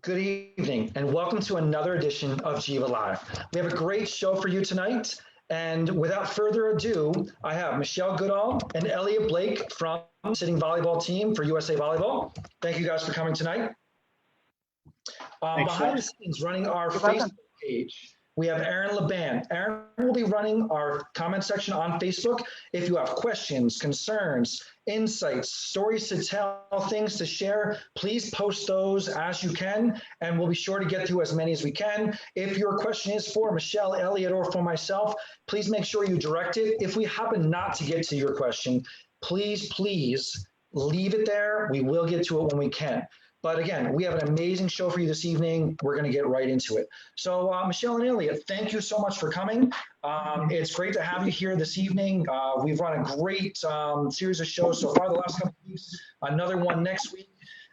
Good evening, and welcome to another edition of Jiva Live. We have a great show for you tonight, and without further ado, I have Michelle Goodall and Elliot Blake from the sitting volleyball team for USA Volleyball. Thank you guys for coming tonight. Thanks, Behind Sean. the scenes, running our You're Facebook welcome. page, we have Aaron Laban. Aaron will be running our comment section on Facebook. If you have questions, concerns, insights, stories to tell, things to share, please post those as you can, and we'll be sure to get through as many as we can. If your question is for Michelle, Elliot, or for myself, please make sure you direct it. If we happen not to get to your question, please leave it there. We will get to it when we can. But again, we have an amazing show for you this evening. We're going to get right into it. So Michelle and Elliot, thank you so much for coming. It's great to have you here this evening. We've run a great series of shows so far the last couple of weeks, another one next week.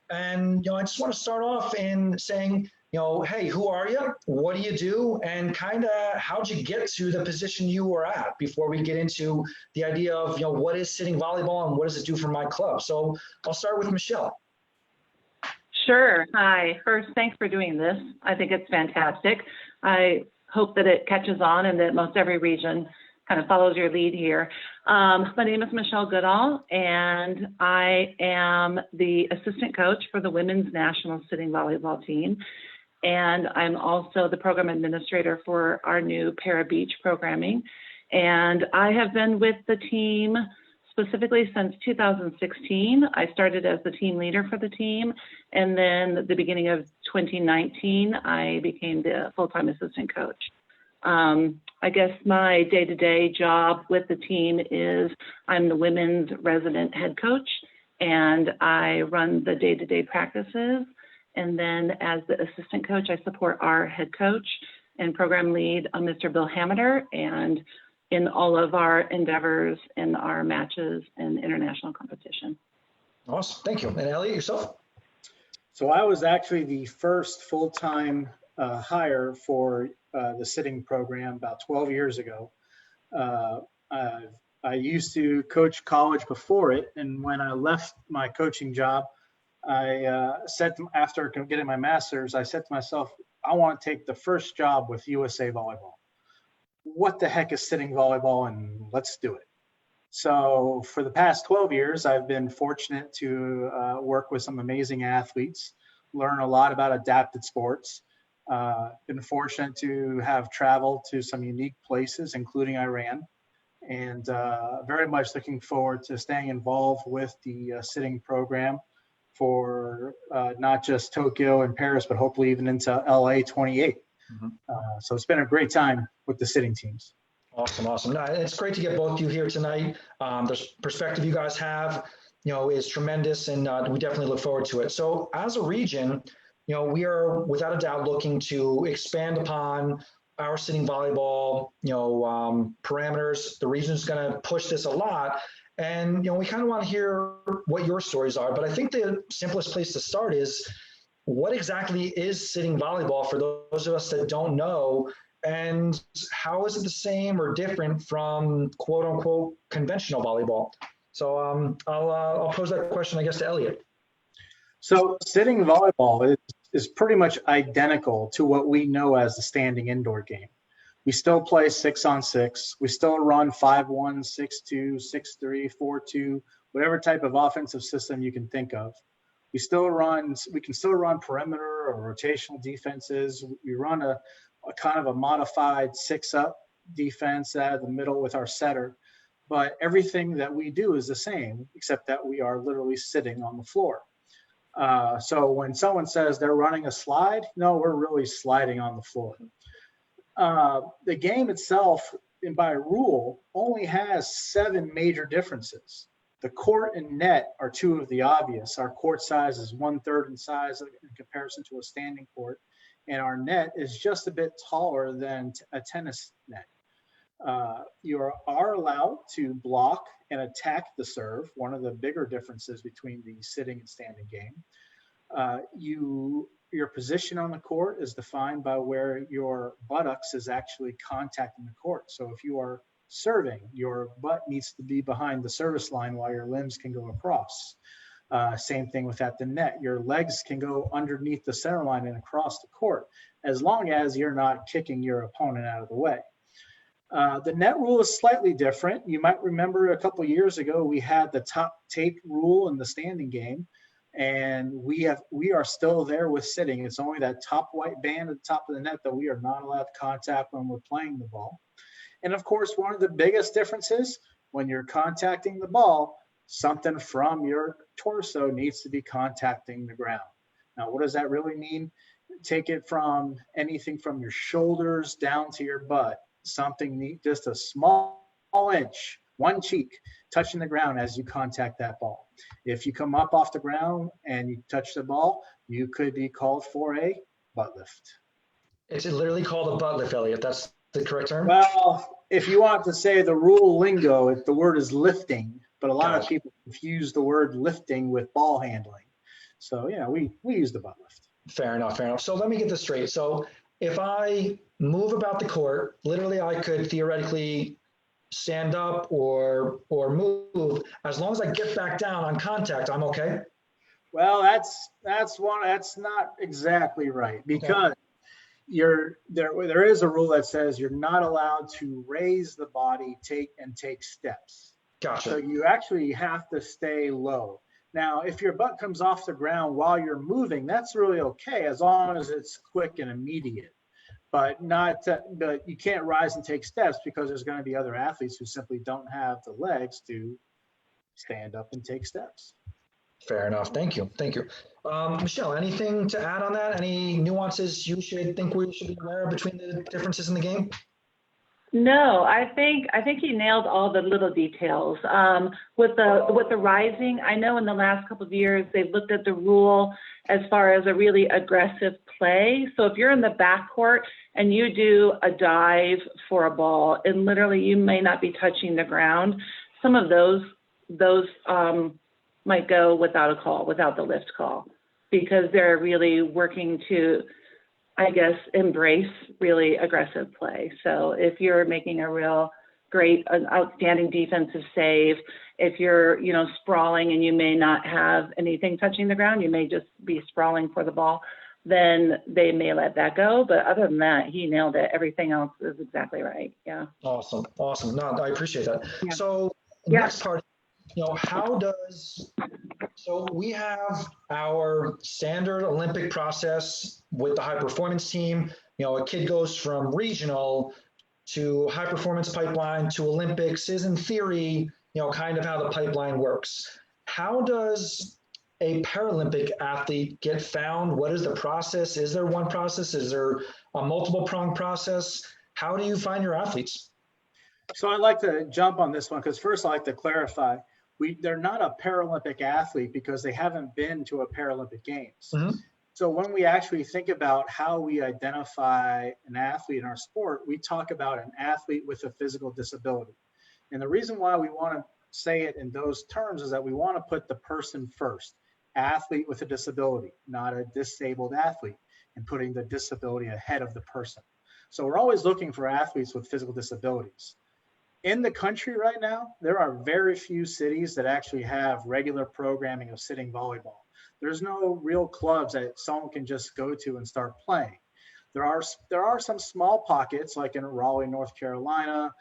And I just want to start off in saying, hey, who are you? What do you do? And kind of how'd you get to the position you were at before we get into the idea of, what is sitting volleyball and what does it do for my club? So I'll start with Michelle. Sure. Hi. First, thanks for doing this. I think it's fantastic. I hope that it catches on and that most every region kind of follows your lead here. My name is Michelle Goodall, and I am the assistant coach for the women's national sitting volleyball team. And I'm also the program administrator for our new Para Beach programming. And I have been with the team specifically since 2016. I started as the team leader for the team, and then at the beginning of 2019, I became the full-time assistant coach. I guess my day-to-day job with the team is I'm the women's resident head coach, and I run the day-to-day practices. And then as the assistant coach, I support our head coach and program lead, Mr. Bill Hammeter, and in all of our endeavors in our matches and international competition. Awesome, thank you. And Elliot, yourself? So I was actually the first full-time hire for the sitting program about 12 years ago. I used to coach college before it, and when I left my coaching job, I after getting my master's, I said to myself, I want to take the first job with USA Volleyball. What the heck is sitting volleyball, and let's do it. So for the past 12 years, I've been fortunate to work with some amazing athletes, learn a lot about adapted sports, been fortunate to have traveled to some unique places, including Iran, and very much looking forward to staying involved with the sitting program for not just Tokyo and Paris, but hopefully even into LA 28. So it's been a great time with the sitting teams. Awesome. No, it's great to get both of you here tonight. The perspective you guys have, is tremendous, and we definitely look forward to it. So as a region, we are without a doubt looking to expand upon our sitting volleyball, parameters. The region is going to push this a lot. And, we kind of want to hear what your stories are. But I think the simplest place to start is, what exactly is sitting volleyball for those of us that don't know, and how is it the same or different from quote unquote conventional volleyball? So I'll pose that question, I guess, to Elliot. So sitting volleyball is pretty much identical to what we know as the standing indoor game. We still play 6-on-6. We still run 5-1, 6-2, 6-3, 4-2, whatever type of offensive system you can think of. We can still run perimeter or rotational defenses. We run a kind of a modified 6-up defense out of the middle with our setter. But everything that we do is the same, except that we are literally sitting on the floor. So when someone says they're running a slide, no, we're really sliding on the floor. The game itself, and by rule, only has 7 major differences. The court and net are 2 of the obvious. Our court size is 1/3 in size in comparison to a standing court, and our net is just a bit taller than a tennis net. You are allowed to block and attack the serve, one of the bigger differences between the sitting and standing game. Your position on the court is defined by where your buttocks is actually contacting the court. So if you are serving, your butt needs to be behind the service line while your limbs can go across. Same thing with at the net. Your legs can go underneath the center line and across the court, as long as you're not kicking your opponent out of the way. The net rule is slightly different. You might remember a couple years ago, we had the top tape rule in the standing game, and we are still there with sitting. It's only that top white band at the top of the net that we are not allowed to contact when we're playing the ball. And of course, one of the biggest differences, when you're contacting the ball, something from your torso needs to be contacting the ground. Now, what does that really mean? Take it from anything from your shoulders down to your butt. Something neat, just a small inch, one cheek touching the ground as you contact that ball. If you come up off the ground and you touch the ball, you could be called for a butt lift. It's literally called a butt lift, Elliot. That's the correct term? Well, if you want to say the rule lingo, the word is lifting, but a lot of people confuse the word lifting with ball handling. So, yeah, we use the butt lift. Fair enough, fair enough. So let me get this straight. So if I move about the court, literally I could theoretically stand up or move. As long as I get back down on contact, I'm okay? Well, that's not exactly right, because there is a rule that says you're not allowed to raise the body, take steps. Gotcha. So you actually have to stay low. Now, if your butt comes off the ground while you're moving, that's really okay, as long as it's quick and immediate. But you can't rise and take steps, because there's going to be other athletes who simply don't have the legs to stand up and take steps. Fair enough. Thank you. Thank you. Michelle, anything to add on that? Any nuances we should be aware of between the differences in the game? No, I think he nailed all the little details. With the rising, I know in the last couple of years they've looked at the rule as far as a really aggressive play. So if you're in the backcourt and you do a dive for a ball, and literally you may not be touching the ground, some of those might go without a call, without the lift call, because they're really working to, I guess, embrace really aggressive play. So if you're making a real great, outstanding defensive save, if you're, sprawling and you may not have anything touching the ground, you may just be sprawling for the ball, then they may let that go. But other than that, he nailed it. Everything else is exactly right. Yeah. Awesome. No, I appreciate that. Yeah. So next part, so we have our standard Olympic process with the high performance team. A kid goes from regional to high performance pipeline to Olympics is, in theory, kind of how the pipeline works. How does a Paralympic athlete get found? What is the process? Is there one process? Is there a multiple pronged process? How do you find your athletes? So I'd like to jump on this one, because first I'd like to clarify. They're not a Paralympic athlete because they haven't been to a Paralympic Games. Mm-hmm. So when we actually think about how we identify an athlete in our sport, we talk about an athlete with a physical disability. And the reason why we want to say it in those terms is that we want to put the person first. Athlete with a disability, not a disabled athlete, and putting the disability ahead of the person. So we're always looking for athletes with physical disabilities. In the country right now, there are very few cities that actually have regular programming of sitting volleyball. There's no real clubs that someone can just go to and start playing. There are some small pockets, like in Raleigh, North Carolina,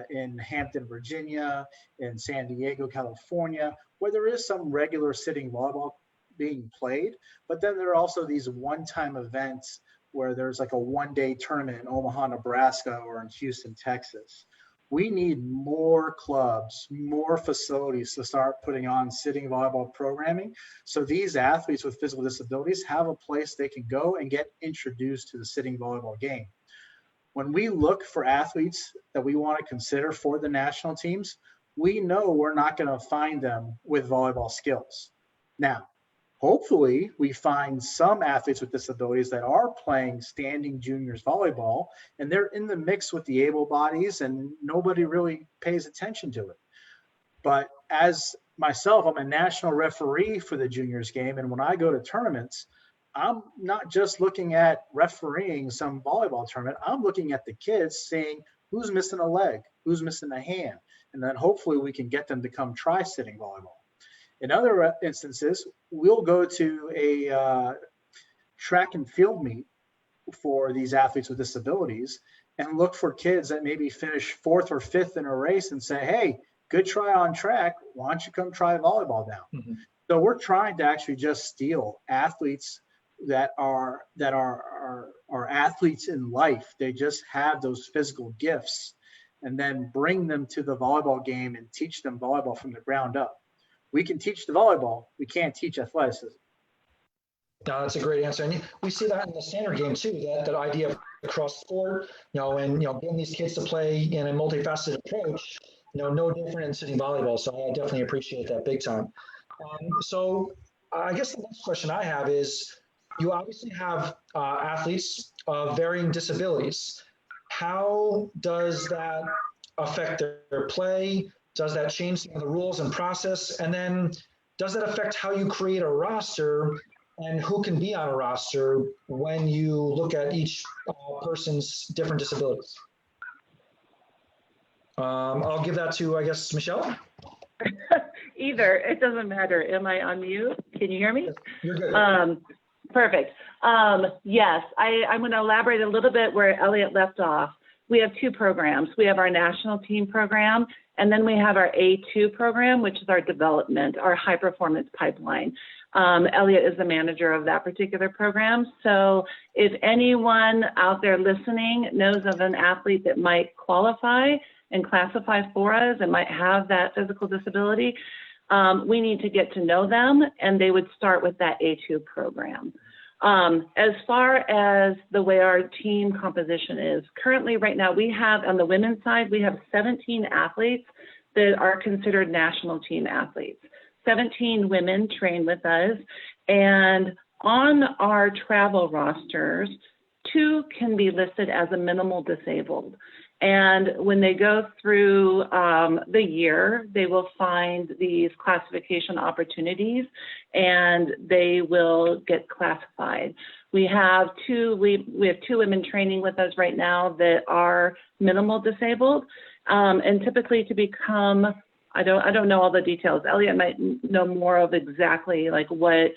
in Hampton, Virginia, in San Diego, California, where there is some regular sitting volleyball being played. But then there are also these one-time events where there's like a one-day tournament in Omaha, Nebraska, or in Houston, Texas. We need more clubs, more facilities to start putting on sitting volleyball programming, so these athletes with physical disabilities have a place they can go and get introduced to the sitting volleyball game. When we look for athletes that we want to consider for the national teams, we know we're not going to find them with volleyball skills. Now, hopefully we find some athletes with disabilities that are playing standing juniors volleyball, and they're in the mix with the able bodies and nobody really pays attention to it. But as myself, I'm a national referee for the juniors game. And when I go to tournaments, I'm not just looking at refereeing some volleyball tournament. I'm looking at the kids, seeing who's missing a leg, who's missing a hand. And then hopefully we can get them to come try sitting volleyball. In other instances, we'll go to a track and field meet for these athletes with disabilities and look for kids that maybe finish 4th or 5th in a race and say, hey, good try on track. Why don't you come try volleyball now? Mm-hmm. So we're trying to actually just steal athletes that are athletes in life. They just have those physical gifts, and then bring them to the volleyball game and teach them volleyball from the ground up. We can teach the volleyball. We can't teach athleticism. No, that's a great answer. And we see that in the standard game too, that idea of cross sport, and, getting these kids to play in a multifaceted approach, no different in sitting volleyball. So I definitely appreciate that big time. So I guess the next question I have is, you obviously have athletes of varying disabilities. How does that affect their play? Does that change some of the rules and process? And then does that affect how you create a roster and who can be on a roster when you look at each person's different disabilities? I'll give that to, I guess, Michelle. Either. It doesn't matter. Am I on mute? Can you hear me? You're good. Perfect. Yes, I'm going to elaborate a little bit where Elliot left off. We have 2 programs. We have our national team program, and then we have our A2 program, which is our development, our high performance pipeline. Elliot is the manager of that particular program. So if anyone out there listening knows of an athlete that might qualify and classify for us and might have that physical disability, we need to get to know them, and they would start with that A2 program. As far as the way our team composition is, currently right now we have, on the women's side, we have 17 athletes that are considered national team athletes. 17 women train with us, and on our travel rosters, 2 can be listed as a minimal disabled. And when they go through the year, they will find these classification opportunities, and they will get classified. We have 2 women training with us right now that are minimal disabled, and typically to become, I don't know all the details. Elliot might know more of exactly like what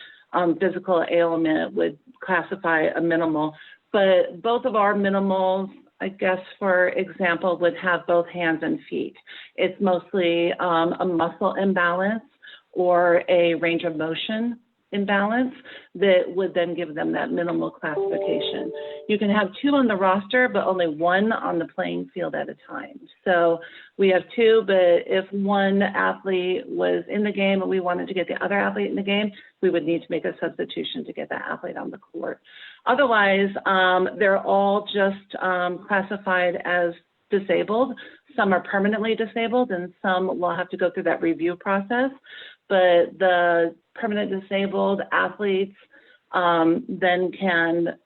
physical ailment would classify a minimal, but both of our minimals, I guess, for example, would have both hands and feet. It's mostly a muscle imbalance or a range of motion imbalance that would then give them that minimal classification. You can have 2 on the roster, but only 1 on the playing field at a time. So we have 2, but if one athlete was in the game and we wanted to get the other athlete in the game, we would need to make a substitution to get that athlete on the court. Otherwise, they're all just classified as disabled. Some are permanently disabled, and some will have to go through that review process. But the permanent disabled athletes then can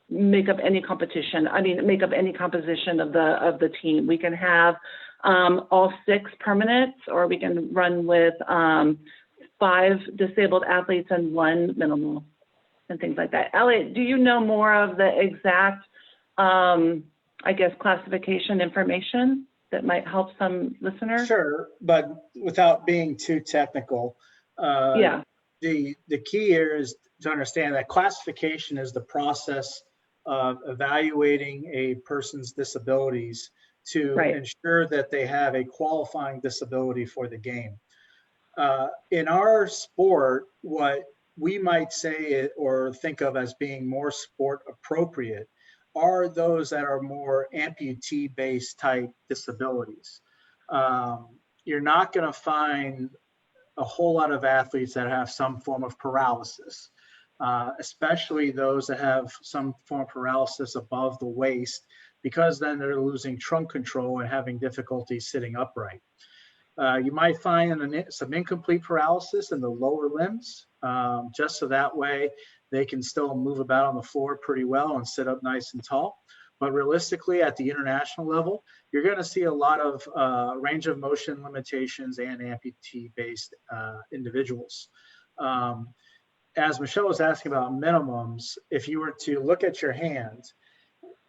make up any competition. Make up any composition of the team. We can have all 6 permanents, or we can run with 5 disabled athletes and 1 minimal, and things like that. Elliot, do you know more of the exact, I guess, classification information that might help some listeners? Sure, but without being too technical, yeah. The key here is to understand that classification is the process of evaluating a person's disabilities to ensure that they have a qualifying disability for the game. In our sport, what we might say or think of as being more sport appropriate are those that are more amputee-based type disabilities. You're not going to find a whole lot of athletes that have some form of paralysis, especially those that have some form of paralysis above the waist, because then they're losing trunk control and having difficulty sitting upright. You might find some incomplete paralysis in the lower limbs, just so that way they can still move about on the floor pretty well and sit up nice and tall. But realistically, at the international level, you're going to see a lot of range of motion limitations and amputee-based individuals. As Michelle was asking about minimums, if you were to look at your hand,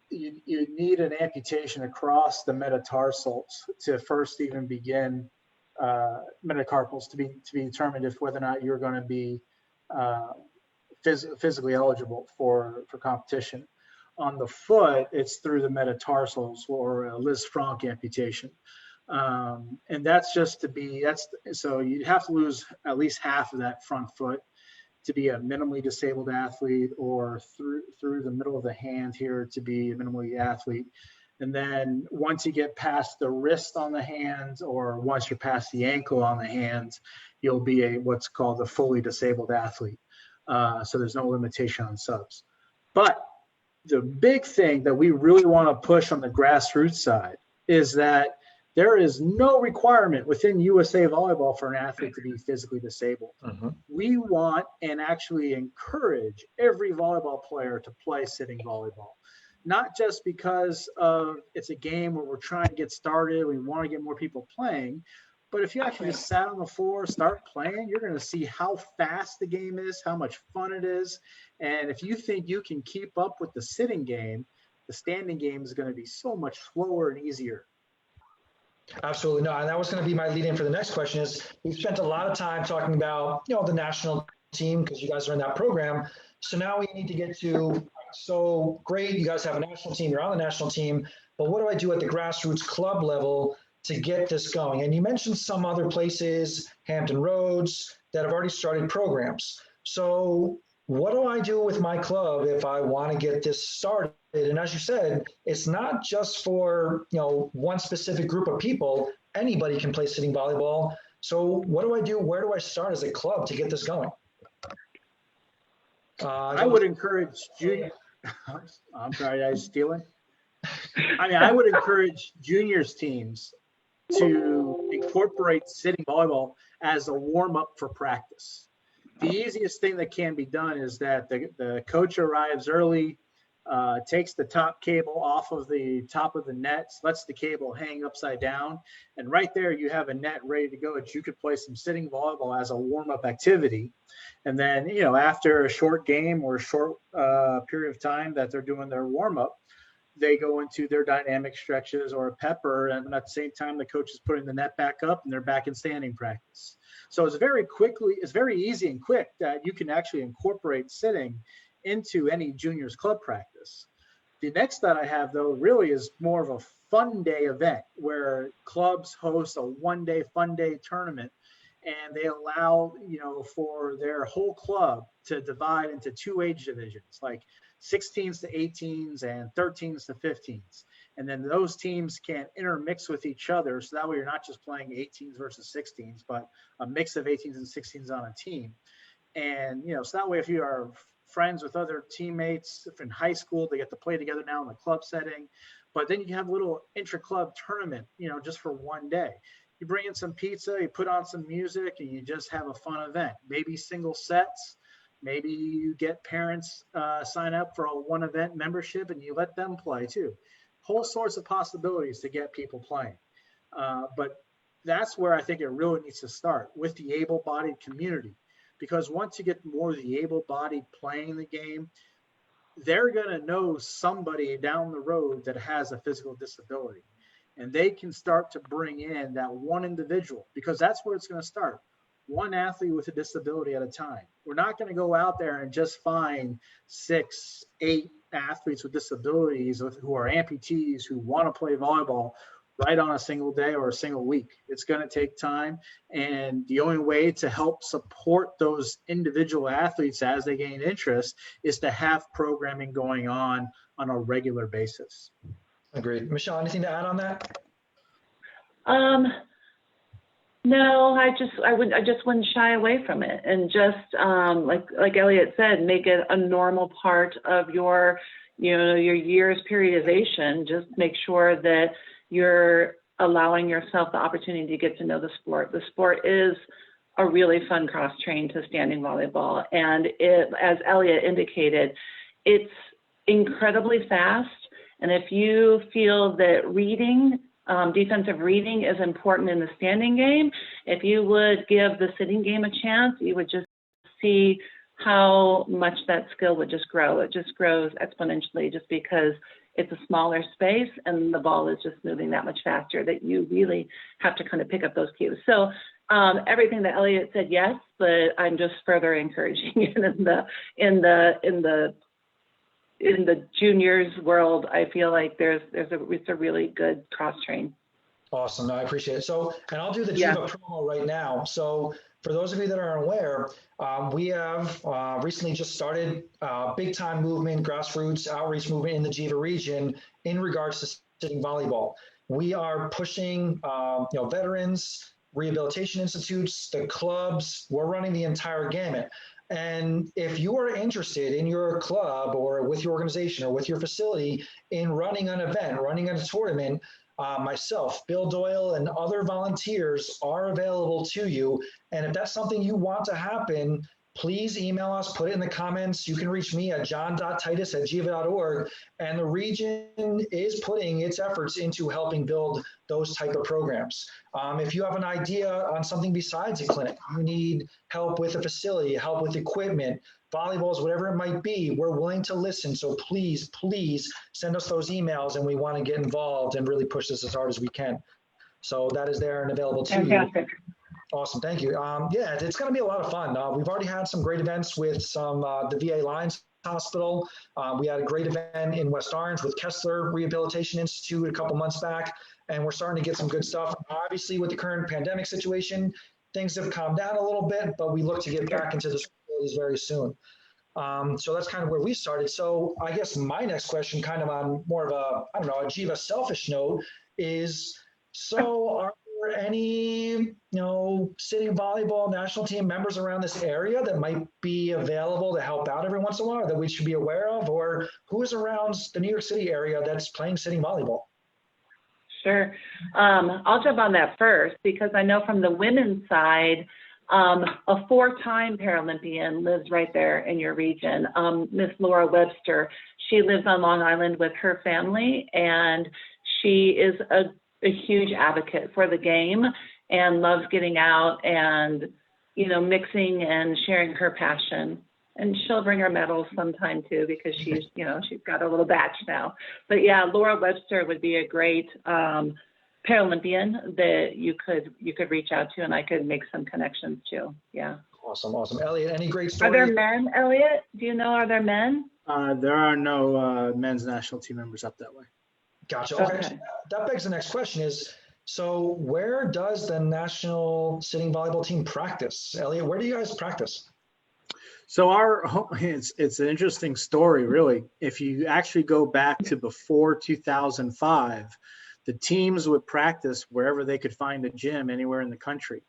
you need an amputation across the metatarsals to first even begin metacarpals to be determined if whether or not you're going to be physically eligible for competition. On the foot, it's through the metatarsals or a Liz Franck amputation. And that's just so you'd have to lose at least half of that front foot to be a minimally disabled athlete, or through the middle of the hand here to be a minimally athlete. And then once you get past the wrist on the hands, or once you're past the ankle on the hands, you'll be what's called a fully disabled athlete. So there's no limitation on subs. But the big thing that we really want to push on the grassroots side is that there is no requirement within USA Volleyball for an athlete to be physically disabled. Mm-hmm. We want and actually encourage every volleyball player to play sitting volleyball. Not just because it's a game where we're trying to get started, we want to get more people playing, but if you actually just sat on the floor, start playing, you're going to see how fast the game is, how much fun it is. And if you think you can keep up with the sitting game, the standing game is going to be so much slower and easier. Absolutely. No, and that was going to be my lead in for the next question. Is we've spent a lot of time talking about, the national team, because you guys are in that program. So now we need to get to, so great, you guys have a national team, you're on the national team, but what do I do at the grassroots club level to get this going? And you mentioned some other places, Hampton Roads, that have already started programs. So what do I do with my club if I want to get this started? And as you said, it's not just for, one specific group of people. Anybody can play sitting volleyball. So what do I do? Where do I start as a club to get this going? I would encourage junior. I'm sorry, I was stealing. I would encourage juniors teams to incorporate sitting volleyball as a warm-up for practice. The easiest thing that can be done is that the coach arrives early, takes the top cable off of the top of the nets, lets the cable hang upside down, and right there you have a net ready to go that you could play some sitting volleyball as a warm-up activity. And then, after a short game or a short period of time that they're doing their warm-up, they go into their dynamic stretches or a pepper, and at the same time the coach is putting the net back up and they're back in standing practice. So it's very easy and quick that you can actually incorporate sitting into any juniors club practice. The next that I have, though, really is more of a fun day event where clubs host a one-day fun day tournament, and they allow, for their whole club to divide into two age divisions, like 16s to 18s and 13s to 15s. And then those teams can intermix with each other. So that way you're not just playing 18s versus 16s, but a mix of 18s and 16s on a team. And, so that way if you are friends with other teammates in high school, they get to play together now in the club setting. But then you can have a little intra-club tournament, just for one day. You bring in some pizza, you put on some music, and you just have a fun event. Maybe single sets. Maybe you get parents sign up for a one event membership and you let them play too. Whole sorts of possibilities to get people playing. But that's where I think it really needs to start, with the able-bodied community. Because once you get more of the able-bodied playing the game, they're going to know somebody down the road that has a physical disability. And they can start to bring in that one individual, because that's where it's going to start. One athlete with a disability at a time. We're not going to go out there and just find 6, 8 athletes with disabilities who are amputees who want to play volleyball right on a single day or a single week. It's going to take time. And the only way to help support those individual athletes as they gain interest is to have programming going on a regular basis. Agreed. Michelle, anything to add on that? No, I just wouldn't shy away from it, and just like Elliot said, make it a normal part of your year's periodization. Just make sure that you're allowing yourself the opportunity to get to know the sport. The sport is a really fun cross train to standing volleyball, and it, as Elliot indicated, it's incredibly fast. And if you feel that defensive reading is important in the standing game, if you would give the sitting game a chance, you would just see how much that skill would just grow. It just grows exponentially just because it's a smaller space and the ball is just moving that much faster that you really have to kind of pick up those cues. So everything that Elliot said, yes, but I'm just further encouraging it in the juniors world. I feel like it's a really good cross train. Awesome. No, I appreciate it. So, and I'll do the Jiva promo right now. So for those of you that are unaware, we have recently just started a big time movement, grassroots outreach movement in the Jiva region in regards to sitting volleyball. We are pushing, veterans, rehabilitation institutes, the clubs. We're running the entire gamut. And if you are interested in your club or with your organization or with your facility in running an event, running a tournament, myself, Bill Doyle, and other volunteers are available to you. And if that's something you want to happen, please email us, put it in the comments. You can reach me at john.titus@jiva.org. And the region is putting its efforts into helping build those type of programs. If you have an idea on something besides a clinic, you need help with a facility, help with equipment, volleyballs, whatever it might be, we're willing to listen. So please, please send us those emails, and we want to get involved and really push this as hard as we can. So that is there and available to you. Awesome, thank you. Yeah, it's going to be a lot of fun. We've already had some great events with the VA Lions Hospital. We had a great event in West Orange with Kessler Rehabilitation Institute a couple months back, and we're starting to get some good stuff. Obviously, with the current pandemic situation, things have calmed down a little bit, but we look to get back into the facilities very soon. So that's kind of where we started. So I guess my next question, kind of on more of a Jiva selfish note, is, so are there any, sitting volleyball national team members around this area that might be available to help out every once in a while, that we should be aware of, or who is around the New York City area that's playing sitting volleyball? Sure. I'll jump on that first, because I know from the women's side, a 4-time Paralympian lives right there in your region. Miss Laura Webster, she lives on Long Island with her family, and she is a huge advocate for the game and loves getting out and, mixing and sharing her passion. And she'll bring her medals sometime too, because she's got a little batch now. But yeah, Laura Webster would be a great Paralympian that you could reach out to, and I could make some connections too. Yeah. Awesome. Elliot, any great stories? Are there men, Elliot? Do you know, are there men? There are no men's national team members up that way. Gotcha. Okay. That begs the next question is, so where does the national sitting volleyball team practice? Elliot, where do you guys practice? So it's an interesting story, really. If you actually go back to before 2005, the teams would practice wherever they could find a gym anywhere in the country.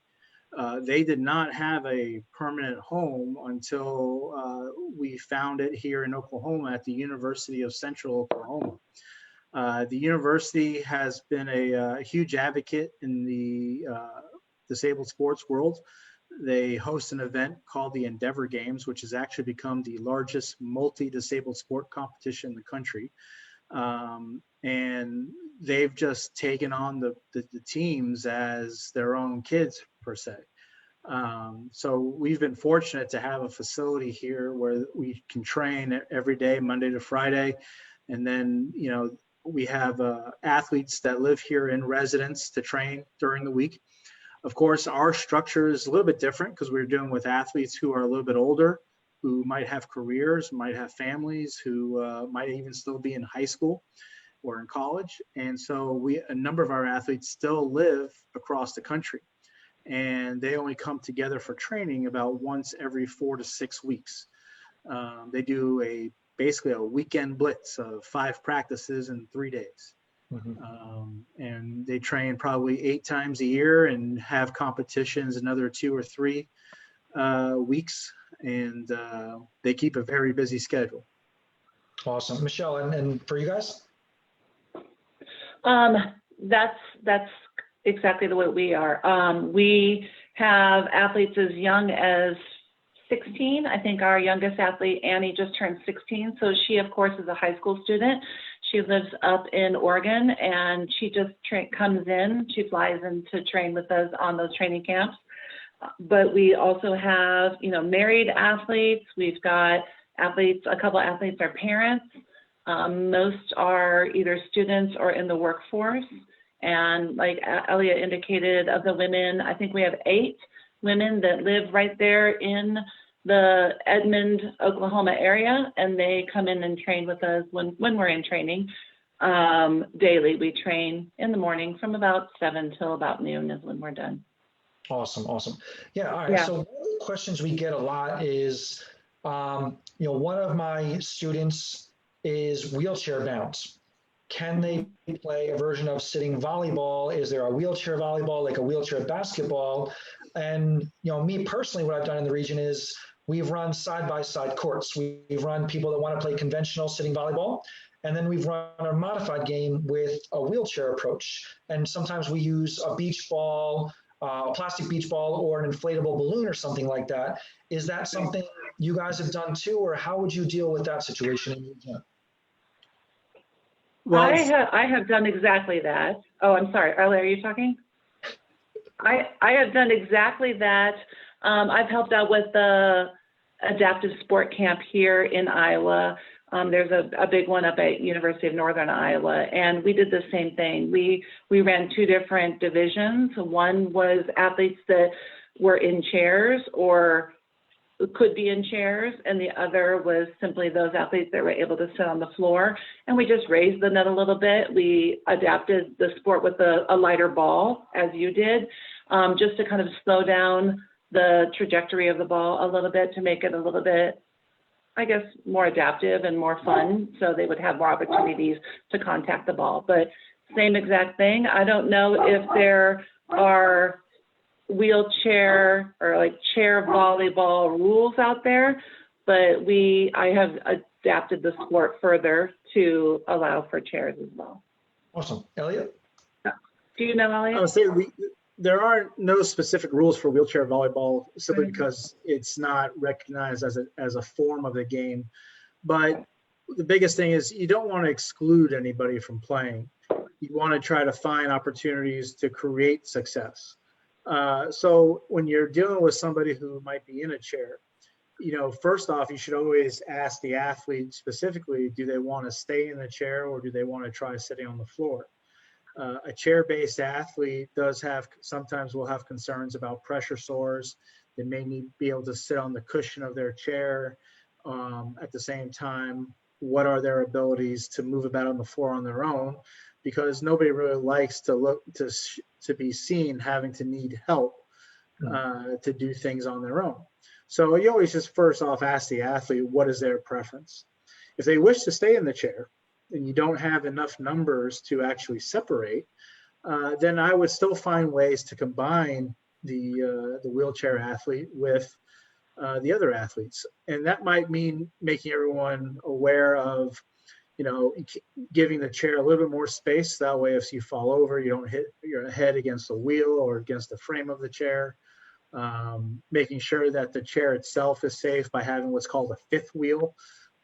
They did not have a permanent home until we found it here in Oklahoma at the University of Central Oklahoma. The university has been a huge advocate in the disabled sports world. They host an event called the Endeavor Games, which has actually become the largest multi-disabled sport competition in the country. And they've just taken on the teams as their own kids, per se. So we've been fortunate to have a facility here where we can train every day, Monday to Friday. And then, we have athletes that live here in residence to train during the week. Of course, our structure is a little bit different because we're dealing with athletes who are a little bit older, who might have careers, might have families, who might even still be in high school or in college. And so a number of our athletes still live across the country, and they only come together for training about once every 4 to 6 weeks. They do basically a weekend blitz of 5 practices in 3 days. Mm-hmm. And they train probably 8 times a year and have competitions another 2 or 3 weeks. And they keep a very busy schedule. Awesome. Michelle, and for you guys? That's exactly the way we are. We have athletes as young as 16. I think our youngest athlete, Annie, just turned 16. So she, of course, is a high school student. She lives up in Oregon, and she just comes in. She flies in to train with us on those training camps. But we also have, married athletes. We've got athletes, a couple of athletes are parents. Most are either students or in the workforce. And like Elliot indicated, of the women, I think we have 8 women that live right there in the Edmond, Oklahoma area, and they come in and train with us when we're in training. Daily, we train in the morning from about 7 till about noon is when we're done. Awesome, awesome. Yeah, all right. Yeah. So one of the questions we get a lot is, one of my students is wheelchair bound. Can they play a version of sitting volleyball? Is there a wheelchair volleyball, like a wheelchair basketball? And, me personally, what I've done in the region is we've run side-by-side courts. We've run people that want to play conventional sitting volleyball. And then we've run a modified game with a wheelchair approach. And sometimes we use a beach ball, a plastic beach ball, or an inflatable balloon or something like that. Is that something you guys have done too, or how would you deal with that situation in your gym? Well, I have done exactly that. Oh, I'm sorry. Elliot, are you talking? I have done exactly that. I've helped out with the adaptive sport camp here in Iowa. There's a big one up at University of Northern Iowa, and we did the same thing. We ran 2 different divisions. One was athletes that were in chairs or could be in chairs, and the other was simply those athletes that were able to sit on the floor. And we just raised the net a little bit. We adapted the sport with a lighter ball, as you did, just to kind of slow down the trajectory of the ball a little bit to make it a little bit, I guess, more adaptive and more fun, so they would have more opportunities to contact the ball. But same exact thing. I don't know if there are wheelchair or like chair volleyball rules out there, but I have adapted the sport further to allow for chairs as well. Awesome. Elliot? Do you know, Elliot? I would say there are no specific rules for wheelchair volleyball simply because it's not recognized as a form of the game. But the biggest thing is you don't want to exclude anybody from playing. You want to try to find opportunities to create success. So when you're dealing with somebody who might be in a chair, first off, you should always ask the athlete specifically, do they want to stay in the chair or do they want to try sitting on the floor? A chair-based athlete sometimes will have concerns about pressure sores. They may need to be able to sit on the cushion of their chair. At the same time, what are their abilities to move about on the floor on their own? Because nobody really likes to be seen having to need help to do things on their own. So you always just first off ask the athlete, what is their preference? If they wish to stay in the chair and you don't have enough numbers to actually separate, then I would still find ways to combine the wheelchair athlete with the other athletes. And that might mean making everyone aware of, giving the chair a little bit more space. That way, if you fall over, you don't hit your head against the wheel or against the frame of the chair. Making sure that the chair itself is safe by having what's called a fifth wheel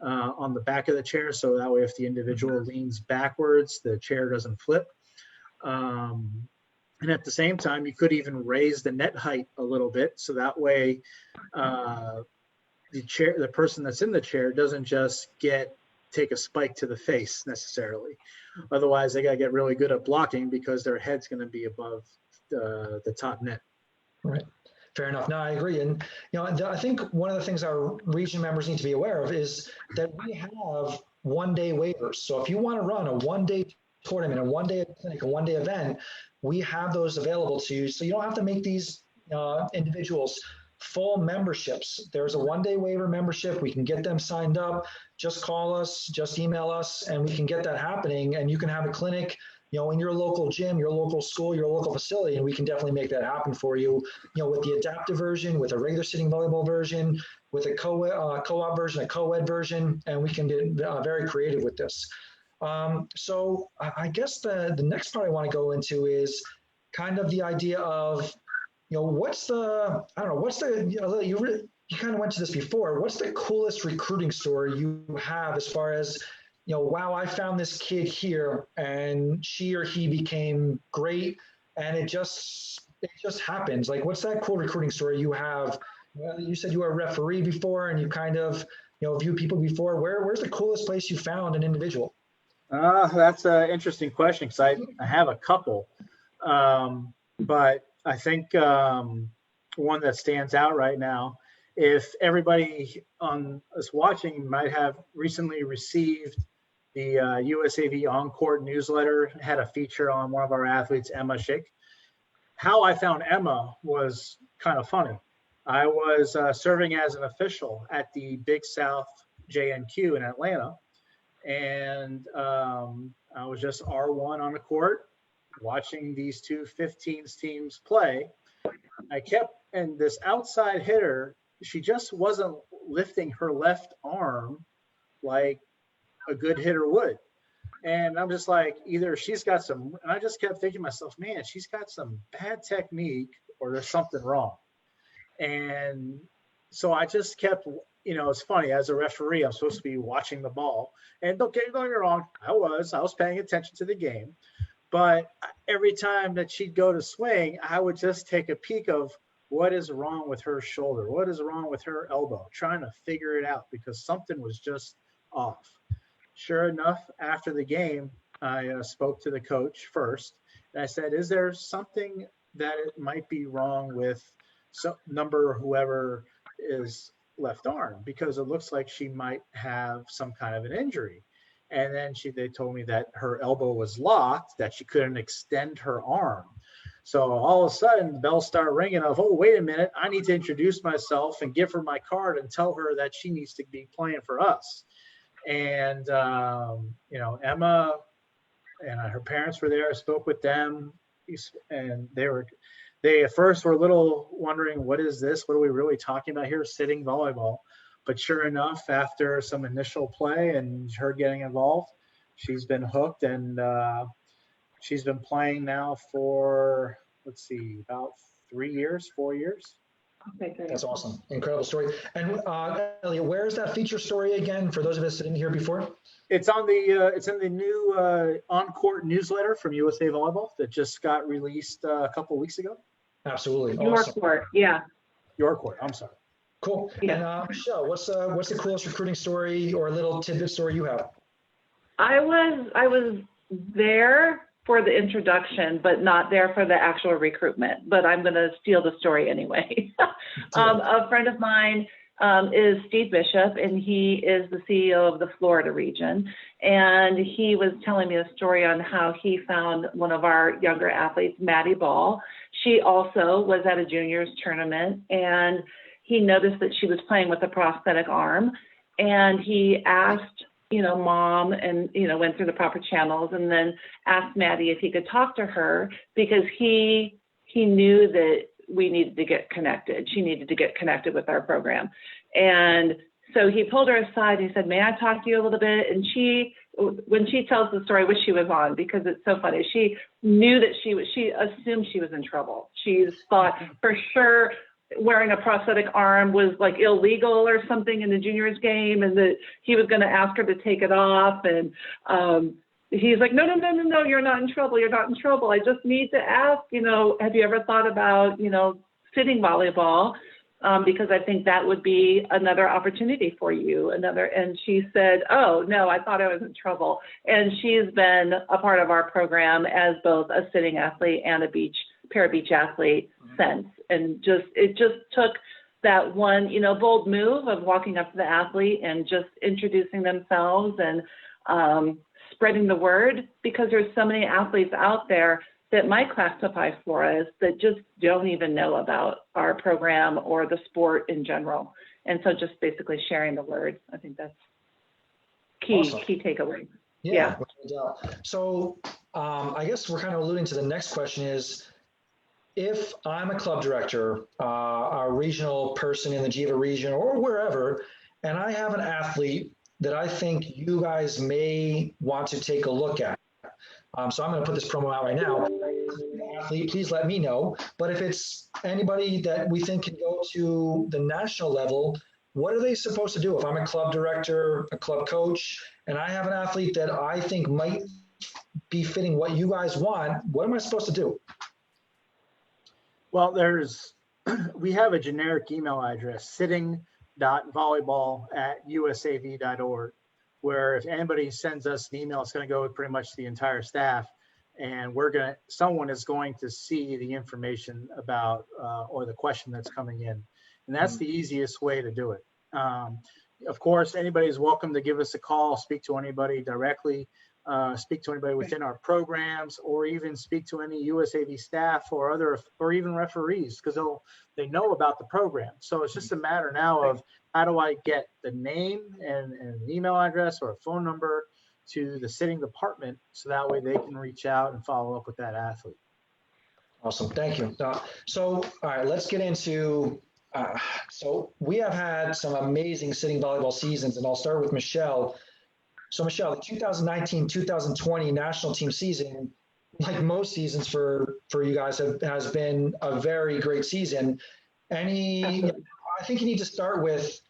on the back of the chair. So that way, if the individual leans backwards, the chair doesn't flip. And at the same time, you could even raise the net height a little bit. So that way, the person that's in the chair doesn't just take a spike to the face necessarily. Otherwise, they got to get really good at blocking because their head's going to be above the top net. Right. Fair enough. No, I agree. And, I think one of the things our region members need to be aware of is that we have one-day waivers. So if you want to run a one-day tournament, a one-day clinic, a one-day event, we have those available to you. So you don't have to make these individuals full memberships. There's a one-day waiver membership. We can get them signed up. Just call us, just email us, and we can get that happening. And you can have a clinic, in your local gym, your local school, your local facility, and we can definitely make that happen for you, with the adaptive version, with a regular sitting volleyball version, with a co-op version, a co-ed version, and we can get very creative with this. So I guess the next part I want to go into is kind of the idea of, you kind of went to this before. What's the coolest recruiting story you have as far as, wow, I found this kid here and she or he became great and it just happens. Like, what's that cool recruiting story you have, Well, you said you were a referee before and you kind of, view people before. Where's the coolest place you found an individual? That's an interesting question because I have a couple. But I think one that stands out right now, if everybody on us watching might have recently received the USAV on-court newsletter, had a feature on one of our athletes, Emma Schick. How I found Emma was kind of funny. I was serving as an official at the Big South JNQ in Atlanta, and I was just R1 on the court watching these two 15s teams play. And this outside hitter, she just wasn't lifting her left arm like a good hitter would. And I'm just like, either she's got some, and I just kept thinking to myself, man, she's got some bad technique or there's something wrong. And so I just kept, it's funny, as a referee, I'm supposed to be watching the ball. And don't get me wrong, I was paying attention to the game. But every time that she'd go to swing, I would just take a peek of what is wrong with her shoulder, what is wrong with her elbow, trying to figure it out because something was just off. Sure enough, after the game, I spoke to the coach first. And I said, is there something that it might be wrong with whoever is left arm? Because it looks like she might have some kind of an injury. And then they told me that her elbow was locked, that she couldn't extend her arm. So all of a sudden, the bells start ringing of, oh, wait a minute, I need to introduce myself and give her my card and tell her that she needs to be playing for us. And, Emma and her parents were there. I spoke with them, and they at first were a little wondering, what is this? What are we really talking about here? Sitting volleyball. But sure enough, after some initial play and her getting involved, she's been hooked, and she's been playing now for, about 4 years. Okay, great. That's awesome. Incredible story. And Elliot, where is that feature story again for those of us that didn't hear before? It's on it's in the new on-court newsletter from USA Volleyball that just got released a couple of weeks ago. Absolutely. Your Awesome. court, yeah. Your court, I'm sorry. Cool. Yeah. And Michelle, what's the coolest recruiting story or little tidbit story you have? I was there for the introduction, but not there for the actual recruitment. But I'm going to steal the story anyway. A friend of mine is Steve Bishop, and he is the CEO of the Florida region. And he was telling me a story on how he found one of our younger athletes, Maddie Ball. She also was at a juniors tournament, and he noticed that she was playing with a prosthetic arm. And he asked, mom, and, went through the proper channels, and then asked Maddie if he could talk to her because he knew that we needed to get connected. She needed to get connected with our program. And so he pulled her aside. He said, may I talk to you a little bit? And when she tells the story, I wish she was on because it's so funny. She knew that she assumed she was in trouble. She thought for sure wearing a prosthetic arm was like illegal or something in the juniors game, and that he was going to ask her to take it off. And he's like, no, you're not in trouble. You're not in trouble. I just need to ask, have you ever thought about, sitting volleyball? Because I think that would be another opportunity for you. And she said, oh, no, I thought I was in trouble. And she's been a part of our program as both a sitting athlete and a para beach athlete since. And it just took that one, bold move of walking up to the athlete and just introducing themselves and spreading the word, because there's so many athletes out there that might classify for us that just don't even know about our program or the sport in general. And so just basically sharing the word, I think that's key, Awesome. Key takeaway. Yeah. So I guess we're kind of alluding to the next question is, if I'm a club director, a regional person in the Geneva region or wherever, and I have an athlete that I think you guys may want to take a look at. So I'm going to put this promo out right now. Athlete, please let me know. But if it's anybody that we think can go to the national level, what are they supposed to do? If I'm a club director, a club coach, and I have an athlete that I think might be fitting what you guys want, what am I supposed to do? Well, there's we have a generic email address, sitting.volleyball@usav.org, where if anybody sends us an email, it's going to go with pretty much the entire staff. And someone is going to see the information about, or the question that's coming in. And that's the easiest way to do it. Of course, anybody is welcome to give us a call, speak to anybody directly, speak to anybody within our programs, or even speak to any USAV staff or even referees, because they know about the program. So it's just a matter now of how do I get the name and an email address or a phone number to the sitting department, so that way they can reach out and follow up with that athlete. Awesome, thank you. So, all right, let's get into, so we have had some amazing sitting volleyball seasons, and I'll start with Michelle. So Michelle, the 2019-2020 national team season, like most seasons for you guys, has been a very great season. I think you need to start with,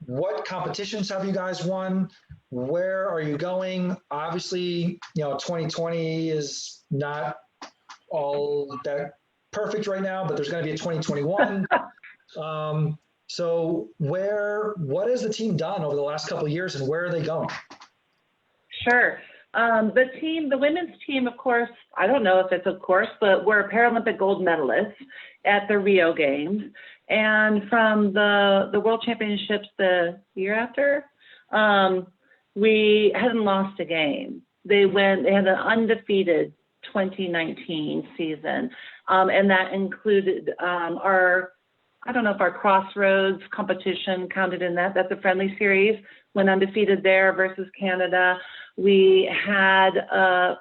what competitions have you guys won? Where are you going? Obviously, 2020 is not all that perfect right now, but there's going to be a 2021. So what has the team done over the last couple of years, and where are they going? Sure. The women's team, of course, I don't know if it's of course, but we're Paralympic gold medalists at the Rio Games. And from the World Championships the year after, we hadn't lost a game. They had an undefeated 2019 season. And that included I don't know if our Crossroads competition counted in that. That's a friendly series, went undefeated there versus Canada. We had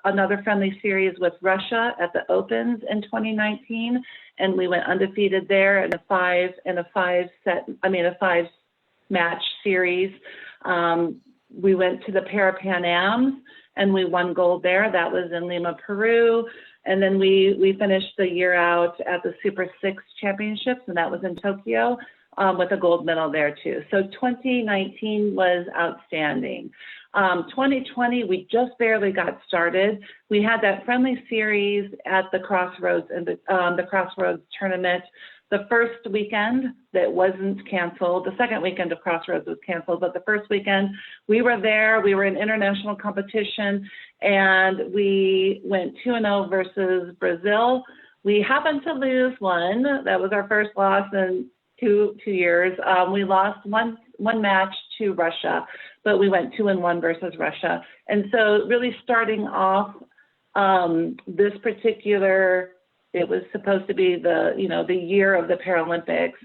another friendly series with Russia at the Opens in 2019, and we went undefeated there in a five match series. We went to the Pan Ams and we won gold there. That was in Lima, Peru. And then we finished the year out at the Super 6 Championships, and that was in Tokyo, with a gold medal there too. So 2019 was outstanding. 2020, we just barely got started. We had that friendly series at the Crossroads and the Crossroads tournament. The first weekend that wasn't canceled, the second weekend of Crossroads was canceled, but the first weekend we were there, we were in international competition, and we went 2-0 versus Brazil. We happened to lose one. That was our first loss in two years. We lost one match to Russia, but we went 2-1 versus Russia. And so really starting off this particular, it was supposed to be the year of the Paralympics,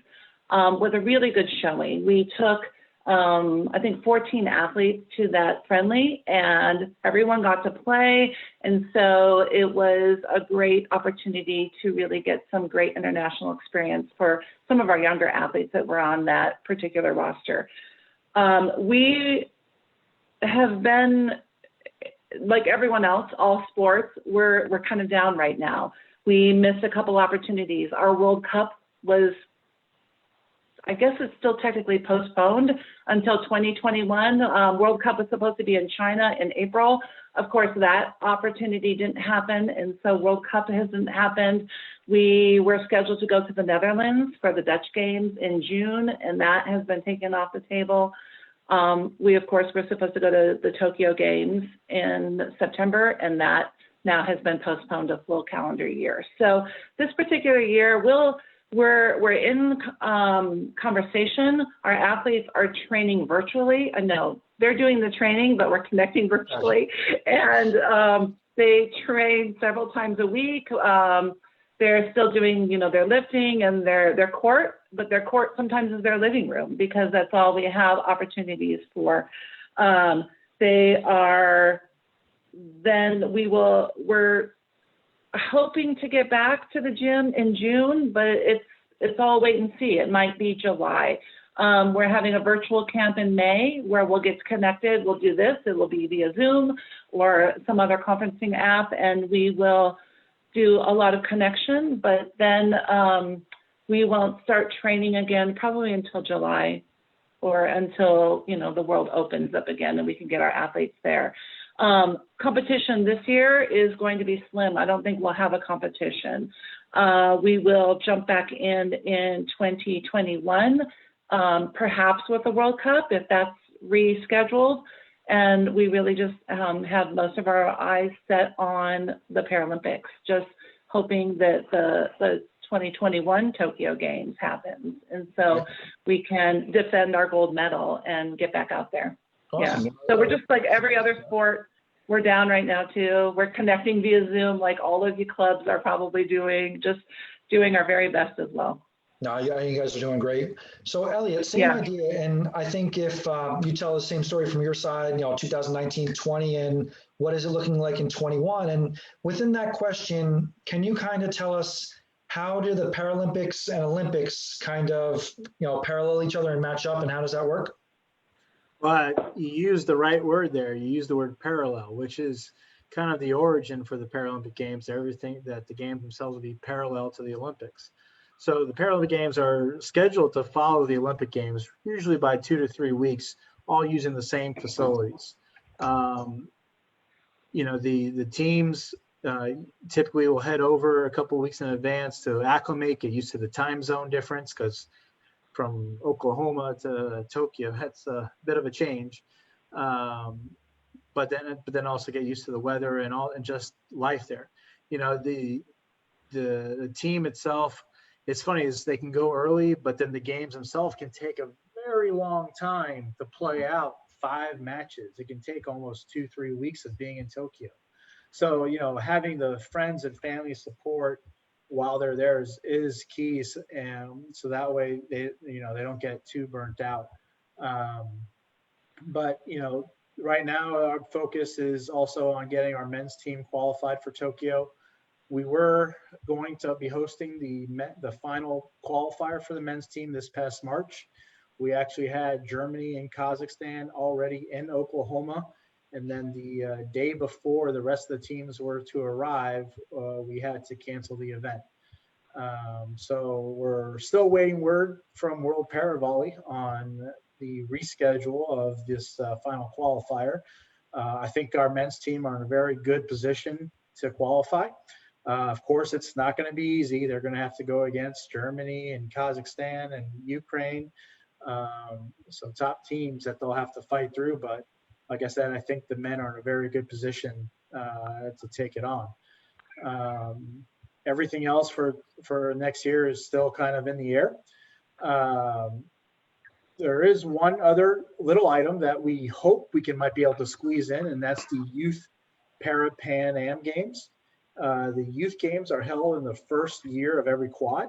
was a really good showing. We took, I think 14 athletes to that friendly, and everyone got to play. And so it was a great opportunity to really get some great international experience for some of our younger athletes that were on that particular roster. We have been, like everyone else, all sports, we're kind of down right now. We missed a couple opportunities. Our World Cup was, I guess it's still technically postponed until 2021. World Cup was supposed to be in China in April. Of course, that opportunity didn't happen, and so World Cup hasn't happened. We were scheduled to go to the Netherlands for the Dutch Games in June, and that has been taken off the table. We, of course, were supposed to go to the Tokyo Games in September, and that now has been postponed a full calendar year. So this particular year, we're in conversation. Our athletes are training virtually. No, they're doing the training, but we're connecting virtually. And they train several times a week. They're still doing, their lifting and their court, but their court sometimes is their living room because that's all we have opportunities for. We're hoping to get back to the gym in June, but it's all wait and see. It might be July. We're having a virtual camp in May where we'll get connected. We'll do this. It will be via Zoom or some other conferencing app, and we will do a lot of connection, but then we won't start training again probably until July or until, the world opens up again and we can get our athletes there. Competition this year is going to be slim. I don't think we'll have a competition. We will jump back in 2021, perhaps with the World Cup if that's rescheduled. And we really just have most of our eyes set on the Paralympics, just hoping that the 2021 Tokyo Games happens. And so we can defend our gold medal and get back out there. Awesome. Yeah. So we're just like every other sport. We're down right now too. We're connecting via Zoom like all of you clubs are probably doing, just doing our very best as well. No, yeah, you guys are doing great. So Elliot, same idea. And I think if you tell the same story from your side, 2019, 20, and what is it looking like in 21? And within that question, can you kind of tell us how do the Paralympics and Olympics kind of, parallel each other and match up, and how does that work? But you used the right word there. You used the word parallel, which is kind of the origin for the Paralympic Games. Everything that the games themselves will be parallel to the Olympics. So the Paralympic Games are scheduled to follow the Olympic Games, usually by 2 to 3 weeks, all using the same facilities. The teams typically will head over a couple of weeks in advance to acclimate, get used to the time zone difference, because from Oklahoma to Tokyo, that's a bit of a change. But then also get used to the weather and just life there. The team itself, it's funny, is they can go early, but then the games themselves can take a very long time to play out. 5 matches. It can take almost 2-3 weeks of being in Tokyo. So, having the friends and family support while they're there is key. And so that way they don't get too burnt out. But right now our focus is also on getting our men's team qualified for Tokyo. We were going to be hosting the final qualifier for the men's team this past March. We actually had Germany and Kazakhstan already in Oklahoma. And then the day before the rest of the teams were to arrive, we had to cancel the event. So we're still waiting word from World Paravolley on the reschedule of this final qualifier. I think our men's team are in a very good position to qualify. Of course, it's not going to be easy. They're going to have to go against Germany and Kazakhstan and Ukraine. Some top teams that they'll have to fight through. But like I said, I think the men are in a very good position to take it on. Everything else for next year is still kind of in the air. There is one other little item that we hope we might be able to squeeze in, and that's the Youth Para-Pan Am Games. The youth games are held in the first year of every quad.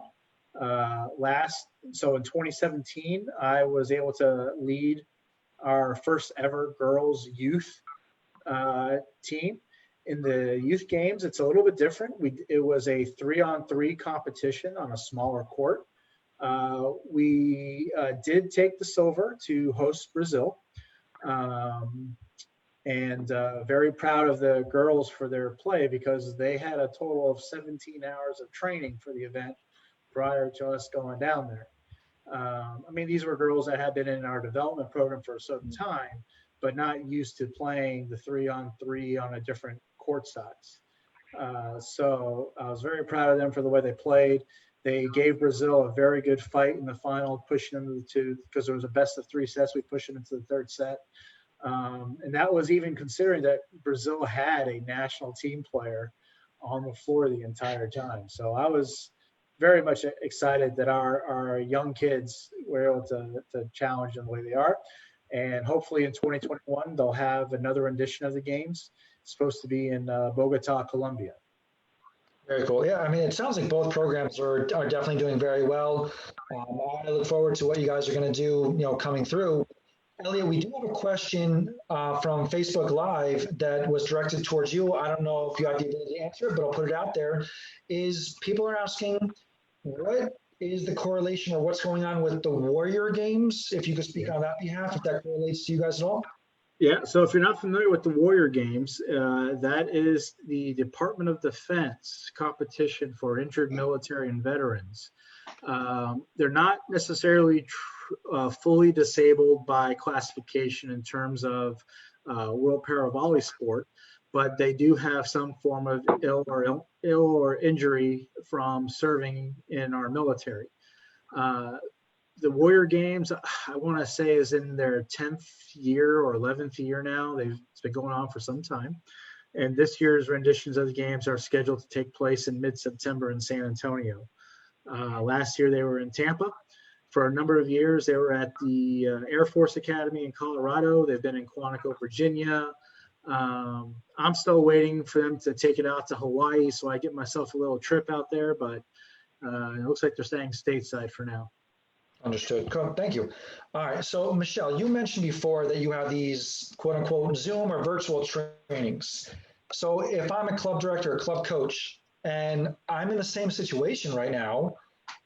So in 2017, I was able to lead our first ever girls youth team. In the youth games, it's a little bit different. It was a 3-on-3 competition on a smaller court. We did take the silver to host Brazil. And very proud of the girls for their play, because they had a total of 17 hours of training for the event prior to us going down there. These were girls that had been in our development program for a certain time, but not used to playing the 3-on-3 on a different court size. So I was very proud of them for the way they played. They gave Brazil a very good fight in the final, pushing them because there was a best of 3 sets. We pushed them into the 3rd set. And that was even considering that Brazil had a national team player on the floor the entire time. So I was very much excited that our young kids were able to challenge them the way they are. And hopefully in 2021, they'll have another edition of the games. It's supposed to be in Bogota, Colombia. Very cool. Yeah, it sounds like both programs are definitely doing very well. I look forward to what you guys are going to do, coming through. Elliot, we do have a question from Facebook Live that was directed towards you. I don't know if you have the ability to answer it, but I'll put it out there. People are asking, what is the correlation or what's going on with the Warrior Games? If you could speak on that behalf, if that correlates to you guys at all. Yeah, so if you're not familiar with the Warrior Games, that is the Department of Defense competition for injured military and veterans. They're not necessarily fully disabled by classification in terms of World Paravolley sport, but they do have some form of ill or injury from serving in our military. The Warrior Games, I want to say, is in their 10th year or 11th year now. It's been going on for some time. And this year's renditions of the games are scheduled to take place in mid-September in San Antonio. Last year they were in Tampa. For a number of years, they were at the Air Force Academy in Colorado. They've been in Quantico, Virginia. I'm still waiting for them to take it out to Hawaii, so I get myself a little trip out there, but it looks like they're staying stateside for now. Understood. Cool. Thank you. All right. So, Michelle, you mentioned before that you have these quote unquote Zoom or virtual trainings. So if I'm a club director or club coach and I'm in the same situation right now,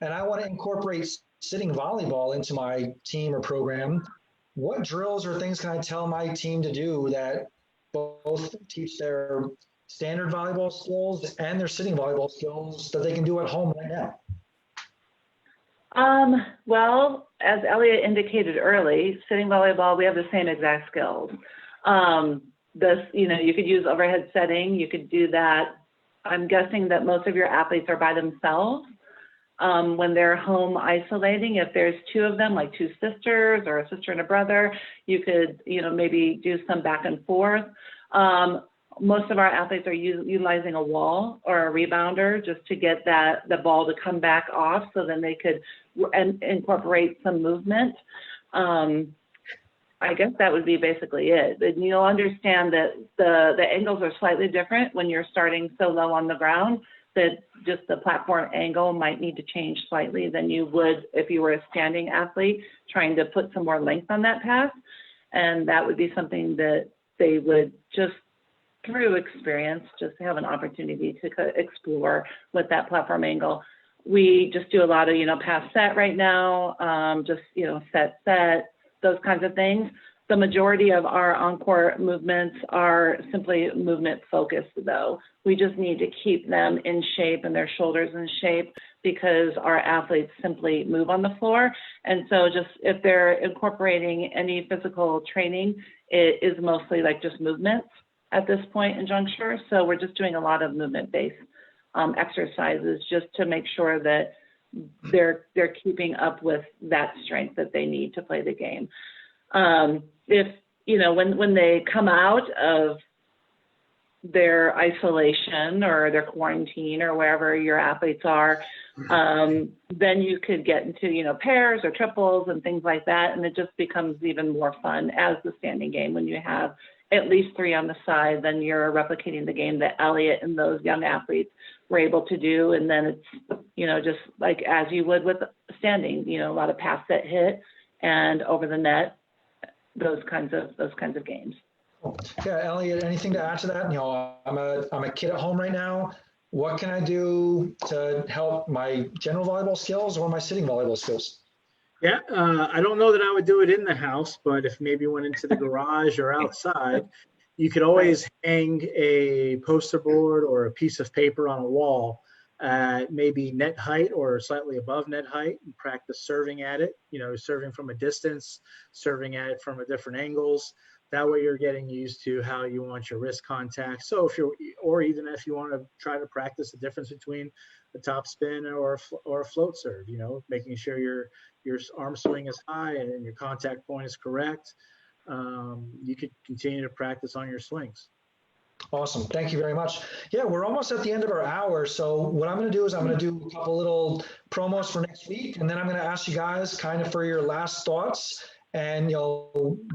and I want to incorporate sitting volleyball into my team or program, what drills or things can I tell my team to do that both teach their standard volleyball skills and their sitting volleyball skills that they can do at home right now? Well, as Elliot indicated early, sitting volleyball, we have the same exact skills. You could use overhead setting, you could do that. I'm guessing that most of your athletes are by themselves. When they're home isolating, if there's two of them, like two sisters or a sister and a brother, you could, maybe do some back and forth. Most of our athletes are utilizing a wall or a rebounder just to get the ball to come back off, so then they could incorporate some movement. I guess that would be basically it. And you'll understand that the angles are slightly different when you're starting so low on the ground, that just the platform angle might need to change slightly than you would if you were a standing athlete trying to put some more length on that pass. And that would be something that they would just, through experience, just have an opportunity to explore with that platform angle. We just do a lot of, pass set right now, set, those kinds of things. The majority of our encore movements are simply movement focused, though. We just need to keep them in shape and their shoulders in shape, because our athletes simply move on the floor. And so just if they're incorporating any physical training, it is mostly like just movements at this point in juncture. So we're just doing a lot of movement-based exercises just to make sure that they're keeping up with that strength that they need to play the game. If, when they come out of their isolation or their quarantine or wherever your athletes are, then you could get into, pairs or triples and things like that. And it just becomes even more fun as the standing game. When you have at least three on the side, then you're replicating the game that Elliot and those young athletes were able to do. And then it's, just like as you would with standing, a lot of pass set hit and over the net, those kinds of games. Yeah, Elliot, anything to add to that? I'm a kid at home right now. What can I do to help my general volleyball skills or my sitting volleyball skills? Yeah, I don't know that I would do it in the house, but if maybe you went into the garage or outside, you could always hang a poster board or a piece of paper on a wall at maybe net height or slightly above net height, and practice serving at it, serving from a distance, serving at it from a different angles. That way you're getting used to how you want your wrist contact. So even if you want to try to practice the difference between a top spin or a float serve, making sure your arm swing is high and your contact point is correct, you could continue to practice on your swings. Awesome. Thank you very much. Yeah, we're almost at the end of our hour. So what I'm going to do is I'm going to do a couple little promos for next week, and then I'm going to ask you guys kind of for your last thoughts. And,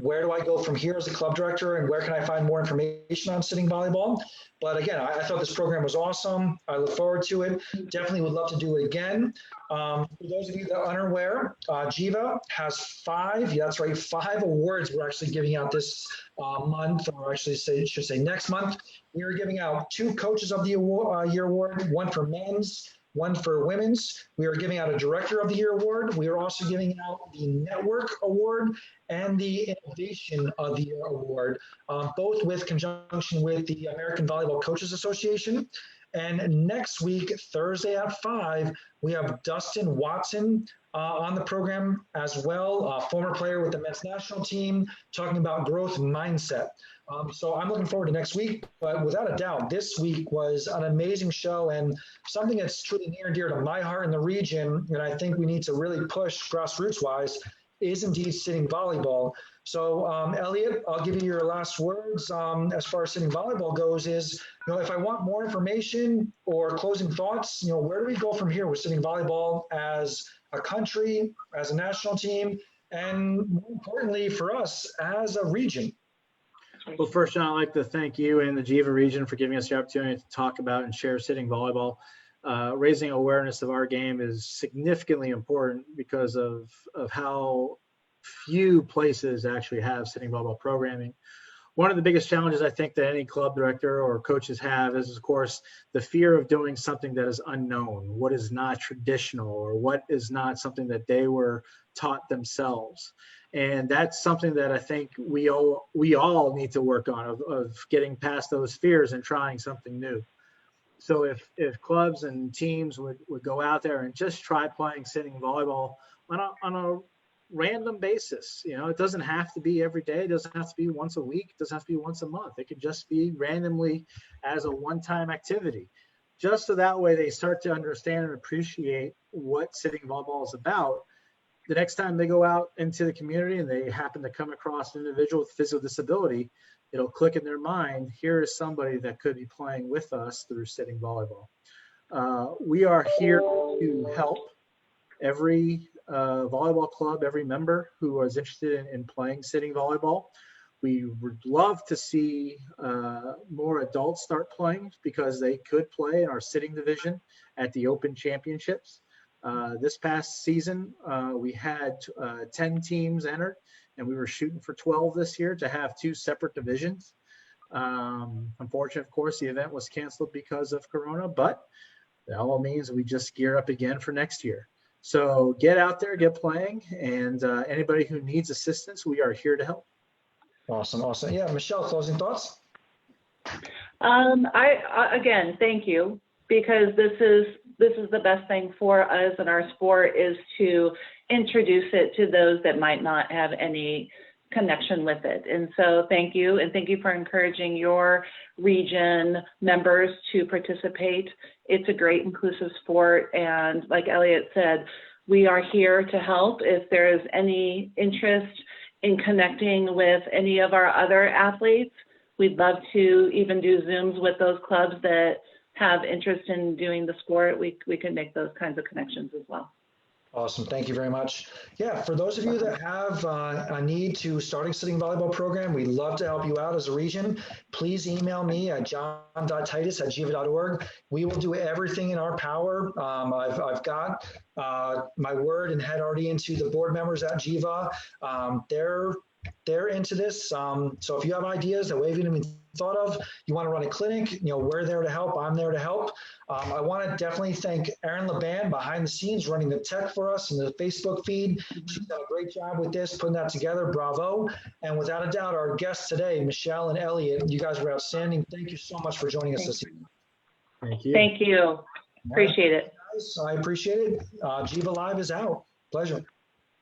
where do I go from here as a club director, and where can I find more information on sitting volleyball? But again, I thought this program was awesome. I look forward to it. Definitely would love to do it again. For those of you that are unaware, Jiva has 5 awards we're actually giving out this month, or actually should say next month. We are giving out 2 Coaches of the Year award, 1 for men's, 1 for women's. We are giving out a Director of the Year award. We are also giving out the Network Award and the Innovation of the Year award, both with conjunction with the American Volleyball Coaches Association. And next week, Thursday at 5, we have Dustin Watson on the program as well, a former player with the men's national team, talking about growth mindset. So I'm looking forward to next week, but without a doubt, this week was an amazing show and something that's truly near and dear to my heart in the region, and I think we need to really push grassroots-wise, is indeed sitting volleyball. So Elliot, I'll give you your last words as far as sitting volleyball goes is, if I want more information or closing thoughts, where do we go from here with sitting volleyball as a country, as a national team, and more importantly for us as a region? Well, first, John, I'd like to thank you and the Jiva region for giving us the opportunity to talk about and share sitting volleyball. Raising awareness of our game is significantly important because of how few places actually have sitting volleyball programming. One of the biggest challenges I think that any club director or coaches have is, of course, the fear of doing something that is unknown, what is not traditional, or what is not something that they were taught themselves. And that's something that I think we all need to work on, of getting past those fears and trying something new. So if clubs and teams would go out there and just try playing sitting volleyball on a random basis, it doesn't have to be every day, it doesn't have to be once a week, it doesn't have to be once a month, it could just be randomly as a one-time activity, just so that way they start to understand and appreciate what sitting volleyball is about. The next time they go out into the community and they happen to come across an individual with physical disability, it'll click in their mind, here is somebody that could be playing with us through sitting volleyball. We are here to help every volleyball club, every member who is interested in playing sitting volleyball. We would love to see more adults start playing because they could play in our sitting division at the Open Championships. This past season, we had 10 teams entered, and we were shooting for 12 this year to have 2 separate divisions. Unfortunately, of course, the event was canceled because of Corona, but that all means we just gear up again for next year. So get out there, get playing, and anybody who needs assistance, we are here to help. Awesome. Yeah, Michelle, closing thoughts? Again, thank you, because this is the best thing for us in our sport, is to introduce it to those that might not have any connection with it. And so thank you, and thank you for encouraging your region members to participate. It's a great inclusive sport, and like Elliot said, we are here to help. If there is any interest in connecting with any of our other athletes, we'd love to even do Zooms with those clubs that have interest in doing the sport. We can make those kinds of connections as well. Awesome. Thank you very much. Yeah, for those of you that have a need to start a sitting volleyball program, we'd love to help you out as a region. Please email me at john.titus@jiva.org. We will do everything in our power. I've got my word and head already into the board members at Jiva. They're into this. So if you have ideas that we haven't even thought of, you want to run a clinic, we're there to help. I'm there to help. I want to definitely thank Erin LeBand behind the scenes running the tech for us and the Facebook feed. She's done a great job with this, putting that together. Bravo. And without a doubt, our guests today, Michelle and Elliot, you guys were outstanding. Thank you so much for joining us this evening. Thank you. Thank you. Appreciate it. I appreciate it. Jiva Live is out. Pleasure.